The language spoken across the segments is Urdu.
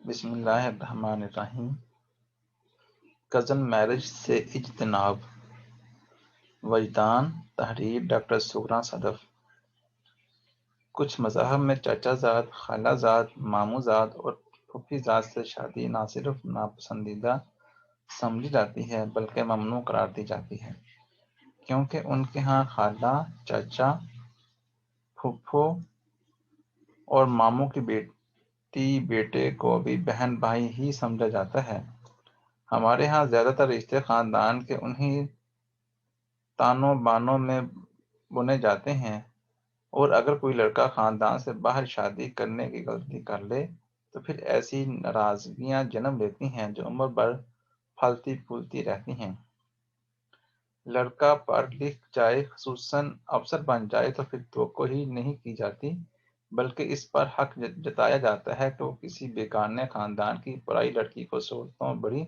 بسم اللہ الرحمن الرحیم۔ کزن میرج سے اجتناب، وجدان، تحریر ڈاکٹر سغراء صدف۔ کچھ مذاہب میں چچا زاد، خالہ زاد، ماموں زاد اور پھوپھی زاد سے شادی نہ صرف ناپسندیدہ سمجھی جاتی ہے بلکہ ممنوع قرار دی جاتی ہے، کیونکہ ان کے ہاں خالہ، چچا، پھوپھو اور ماموں کی بیٹی بیٹے کو بھی بہن بھائی ہی سمجھا جاتا ہے۔ ہمارے ہاں زیادہ تر رشتے خاندان کے انہی تانوں بانوں میں بنے جاتے ہیں، اور اگر کوئی لڑکا خاندان سے باہر شادی کرنے کی غلطی کر لے تو پھر ایسی ناراضگیاں جنم لیتی ہیں جو عمر بھر پھلتی پھولتی رہتی ہیں۔ لڑکا پڑھ لکھ جائے، خصوصاً افسر بن جائے تو پھر توقع ہی نہیں کی جاتی، بلکہ اس پر حق جتایا جاتا ہے کہ وہ کسی بیگانے خاندان کی پرائی لڑکی کو صورتوں بڑی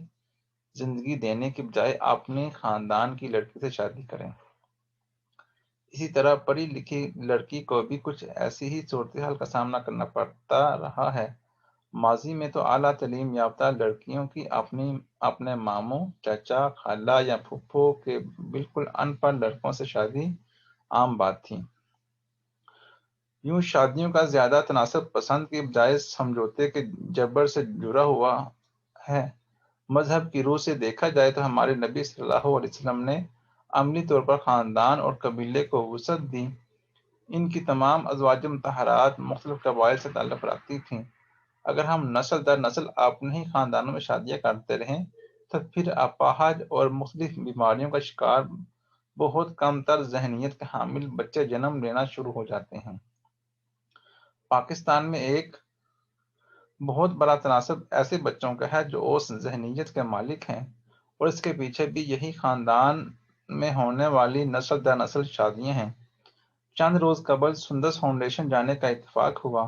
زندگی دینے کی بجائے اپنے خاندان کی لڑکی سے شادی کریں۔ اسی طرح پڑھی لکھی لڑکی کو بھی کچھ ایسی ہی صورتحال کا سامنا کرنا پڑتا رہا ہے۔ ماضی میں تو اعلیٰ تعلیم یافتہ لڑکیوں کی اپنے ماموں، چچا، خالہ یا پھپھو کے بالکل ان پڑھ لڑکوں سے شادی عام بات تھی۔ یوں شادیوں کا زیادہ تناسب پسند کی بجائے سمجھوتے کے جبر سے جڑا ہوا ہے۔ مذہب کی روح سے دیکھا جائے تو ہمارے نبی صلی اللہ علیہ وسلم نے عملی طور پر خاندان اور قبیلے کو وسعت دی۔ ان کی تمام ازواج مطہرات مختلف قبائل سے تعلق رکھتی تھیں۔ اگر ہم نسل در نسل اپنے ہی خاندانوں میں شادیاں کرتے رہیں تو پھر اپاہج اور مختلف بیماریوں کا شکار بہت کم تر ذہنیت کے حامل بچے جنم لینا شروع ہو جاتے ہیں۔ پاکستان میں ایک بہت بڑا تناسب ایسے بچوں کا ہے جو اوس ذہنیت کے مالک ہیں، اور اس کے پیچھے بھی یہی خاندان میں ہونے والی نسل در نسل شادیاں ہیں۔ چند روز قبل سندس فاؤنڈیشن جانے کا اتفاق ہوا۔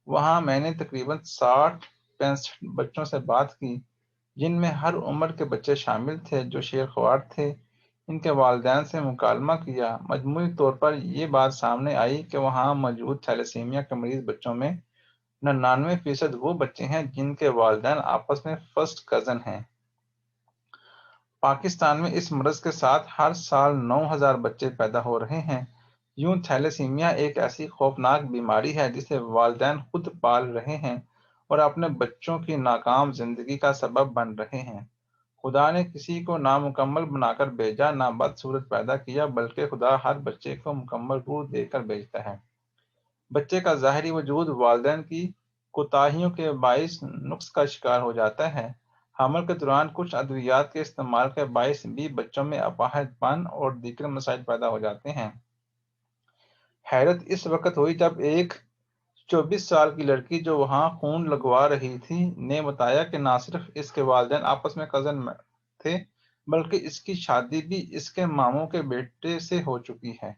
وہاں میں نے تقریباً 60-65 بچوں سے بات کی، جن میں ہر عمر کے بچے شامل تھے جو شیر خوار تھے۔ ان کے والدین سے مکالمہ کیا۔ مجموعی طور پر یہ بات سامنے آئی کہ وہاں موجود تھیلیسیمیا کے مریض بچوں میں 99% وہ بچے ہیں جن کے والدین آپس میں فرسٹ کزن ہیں۔ پاکستان میں اس مرض کے ساتھ ہر سال 9,000 بچے پیدا ہو رہے ہیں۔ یوں تھیلیسیمیا ایک ایسی خوفناک بیماری ہے جسے والدین خود پال رہے ہیں اور اپنے بچوں کی ناکام زندگی کا سبب بن رہے ہیں۔ خدا نے کسی کو نامکمل بنا کر بھیجا، نہ بدصورت پیدا کیا، بلکہ خدا ہر بچے کو مکمل روح دے کر بھیجتا ہے۔ بچے کا ظاہری وجود والدین کی کوتاہیوں کے باعث نقص کا شکار ہو جاتا ہے۔ حمل کے دوران کچھ ادویات کے استعمال کے باعث بھی بچوں میں اپاہج پن اور دیگر مسائل پیدا ہو جاتے ہیں۔ حیرت اس وقت ہوئی جب ایک 24 سال کی لڑکی جو وہاں خون لگوا رہی تھی نے بتایا کہ نہ صرف اس کے والدین آپس میں کزن تھے بلکہ اس کی شادی بھی اس کے ماموں کے بیٹے سے ہو چکی ہے۔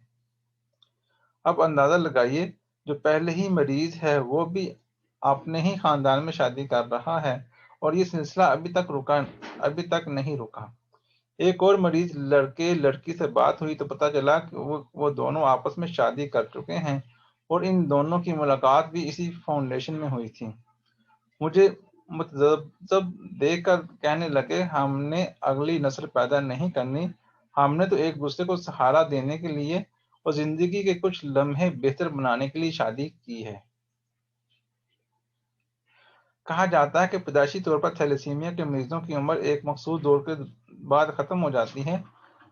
اب اندازہ لگائیے، جو پہلے ہی مریض ہے وہ بھی اپنے ہی خاندان میں شادی کر رہا ہے، اور یہ سلسلہ ابھی تک نہیں رکا۔ ایک اور مریض لڑکے لڑکی سے بات ہوئی تو پتہ چلا کہ وہ دونوں آپس میں شادی کر چکے ہیں، اور ان دونوں کی ملاقات بھی اسی فاؤنڈیشن میں ہوئی تھی۔ مجھے متذبذب دیکھ کر کہنے لگے، ہم نے اگلی نسل پیدا نہیں کرنی، ہم نے تو ایک دوسرے کو سہارا دینے کے لیے اور زندگی کے کچھ لمحے بہتر بنانے کے لیے شادی کی ہے۔ کہا جاتا ہے کہ پیدائشی طور پر تھیلیسیمیا کے مریضوں کی عمر ایک مخصوص دور کے بعد ختم ہو جاتی ہے۔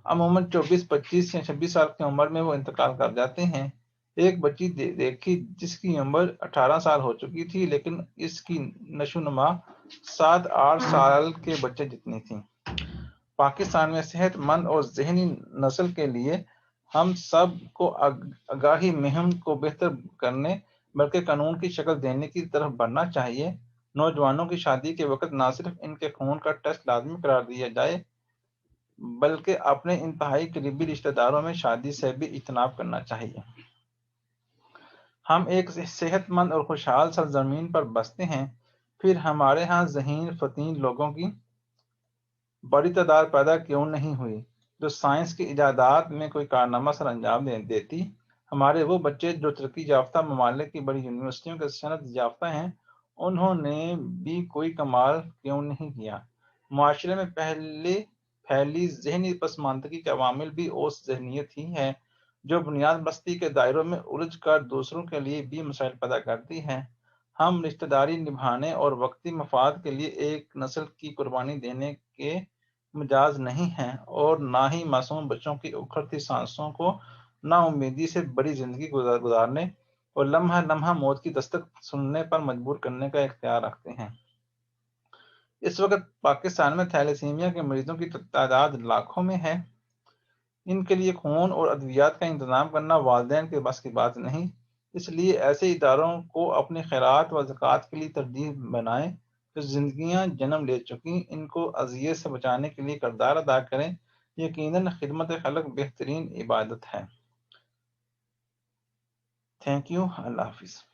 عموماً 24، 25 یا 26 سال کی عمر میں وہ انتقال کر جاتے ہیں۔ ایک بچی دیکھی جس کی عمر 18 سال ہو چکی تھی، لیکن اس کی نشو نما 7-8 سال کے بچے جتنی تھی۔ پاکستان میں صحت مند اور ذہنی نسل کے لیے ہم سب کو آگاہی مہم کو بہتر کرنے بلکہ قانون کی شکل دینے کی طرف بڑھنا چاہیے۔ نوجوانوں کی شادی کے وقت نہ صرف ان کے خون کا ٹیسٹ لازمی قرار دیا جائے بلکہ اپنے انتہائی قریبی رشتہ داروں میں شادی سے بھی اجتناب کرنا چاہیے۔ ہم ایک صحت مند اور خوشحال سرزمین پر بستے ہیں، پھر ہمارے ہاں ذہین فطین لوگوں کی بڑی تعداد پیدا کیوں نہیں ہوئی جو سائنس کی ایجادات میں کوئی کارنامہ سر انجام دیتی۔ ہمارے وہ بچے جو ترقی یافتہ ممالک کی بڑی یونیورسٹیوں کے صنعت یافتہ ہیں، انہوں نے بھی کوئی کمال کیوں نہیں کیا۔ معاشرے میں پھیلی ذہنی پسماندگی کے عوامل بھی اس ذہنیت ہی ہے جو بنیاد بستی کے دائروں میں الجھ کر دوسروں کے لیے بھی مسائل پیدا کرتی ہے۔ ہم رشتہ داری نبھانے اور وقتی مفاد کے لیے ایک نسل کی قربانی دینے کے مجاز نہیں ہیں، اور نہ ہی معصوم بچوں کی اکھڑتی سانسوں کو نا امیدی سے بڑی زندگی گزارنے اور لمحہ لمحہ موت کی دستک سننے پر مجبور کرنے کا اختیار رکھتے ہیں۔ اس وقت پاکستان میں تھیلیسیمیا کے مریضوں کی تعداد لاکھوں میں ہے۔ ان کے لیے خون اور ادویات کا انتظام کرنا والدین کے بس کی بات نہیں، اس لیے ایسے اداروں کو اپنی خیرات و زکوٰۃ کے لیے ترجیح بنائیں جو زندگیاں جنم لے چکی ان کو اذیت سے بچانے کے لیے کردار ادا کریں۔ یقیناً خدمت خلق بہترین عبادت ہے۔ تھینک یو، اللہ حافظ۔